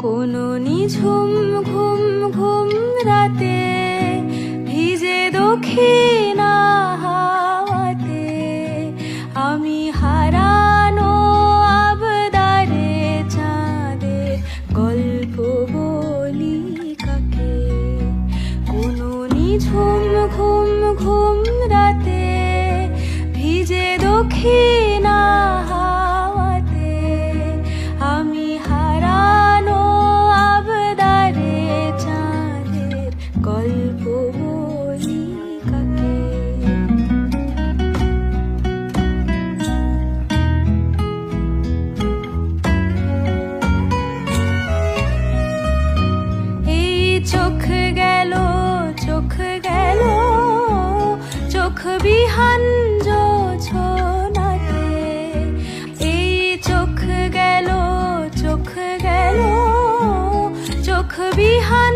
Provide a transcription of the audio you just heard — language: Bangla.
কোনো নিঝুম ঘুম ঘুম রাতে ভিজে দক্ষিণা হাওয়াতে আমি হারানো আবদারে চাঁদের গল্প বলি কাকে। কোনো নিঝুম ঘুম ঘুম রাতে ভিজে দক্ষিণা হাওয়াতে আমি হারানো আবদারে চাঁদের গল্প বলি কাকে। এই চোখ গেল চোখ গেল চোখ বিহান জোছনাতে, এই চোখ গেল চোখ গেল চোখ বিহান